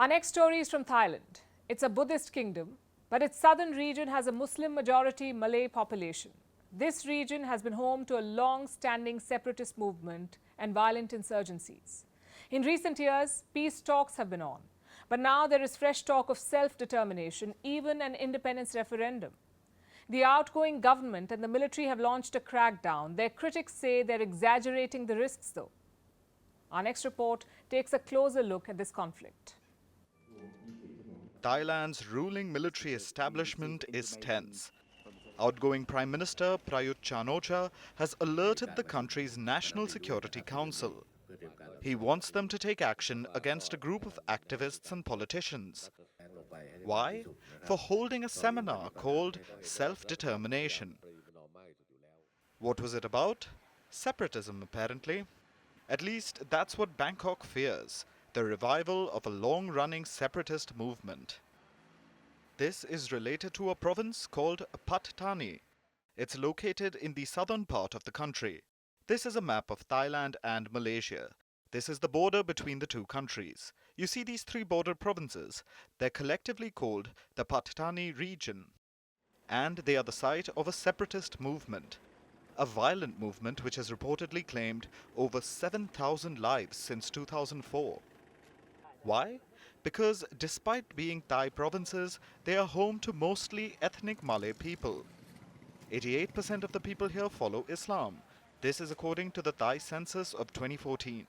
Our next story is from Thailand. It's a Buddhist kingdom, but its southern region has a Muslim-majority Malay population. This region has been home to a long-standing separatist movement and violent insurgencies. In recent years, peace talks have been on, but now there is fresh talk of self-determination, even an independence referendum. The outgoing government and the military have launched a crackdown. Their critics say they're exaggerating the risks, though. Our next report takes a closer look at this conflict. Thailand's ruling military establishment is tense. Outgoing Prime Minister Prayut Chan-o-cha has alerted the country's National Security Council. He wants them to take action against a group of activists and politicians. Why? For holding a seminar called Self-Determination. What was it about? Separatism, apparently. At least that's what Bangkok fears, the revival of a long-running separatist movement. This is related to a province called Pattani. It's located in the southern part of the country. This is a map of Thailand and Malaysia. This is the border between the two countries. You see these three border provinces. They're collectively called the Pattani region. And they are the site of a separatist movement. A violent movement which has reportedly claimed over 7,000 lives since 2004. Why? Because despite being Thai provinces, they are home to mostly ethnic Malay people. 88% of the people here follow Islam. This is according to the Thai census of 2014.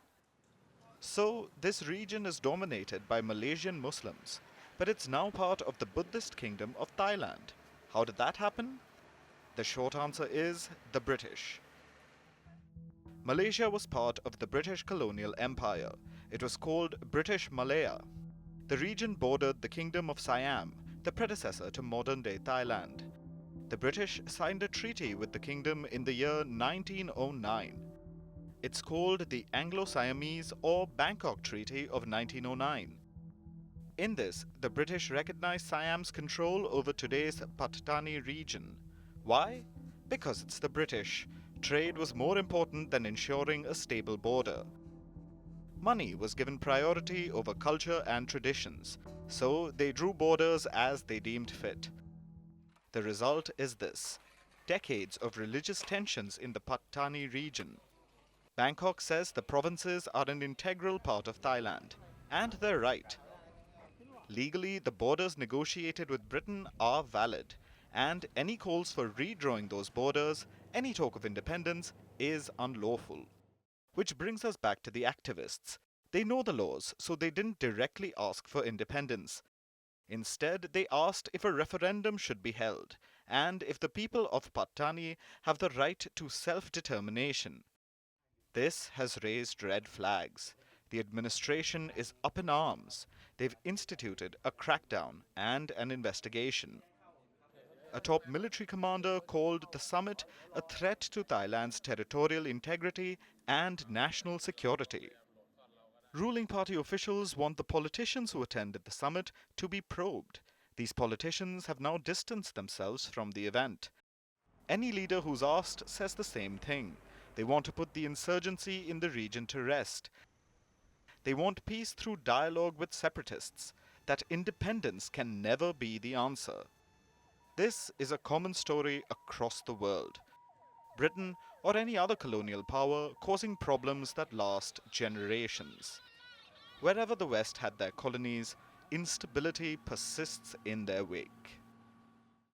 So, this region is dominated by Malaysian Muslims, but it's now part of the Buddhist kingdom of Thailand. How did that happen? The short answer is the British. Malaysia was part of the British colonial empire. It was called British Malaya. The region bordered the Kingdom of Siam, the predecessor to modern-day Thailand. The British signed a treaty with the kingdom in the year 1909. It's called the Anglo-Siamese or Bangkok Treaty of 1909. In this, the British recognized Siam's control over today's Pattani region. Why? Because it's the British. Trade was more important than ensuring a stable border. Money was given priority over culture and traditions, so they drew borders as they deemed fit. The result is this: decades of religious tensions in the Pattani region. Bangkok says the provinces are an integral part of Thailand, and they're right. Legally, the borders negotiated with Britain are valid, and any calls for redrawing those borders, any talk of independence, is unlawful. Which brings us back to the activists. They know the laws, so they didn't directly ask for independence. Instead, they asked if a referendum should be held, and if the people of Pattani have the right to self-determination. This has raised red flags. The administration is up in arms. They've instituted a crackdown and an investigation. A top military commander called the summit a threat to Thailand's territorial integrity and national security. Ruling party officials want the politicians who attended the summit to be probed. These politicians have now distanced themselves from the event. Any leader who's asked says the same thing. They want to put the insurgency in the region to rest. They want peace through dialogue with separatists. That independence can never be the answer. This is a common story across the world. Britain or any other colonial power causing problems that last generations. Wherever the West had their colonies, instability persists in their wake.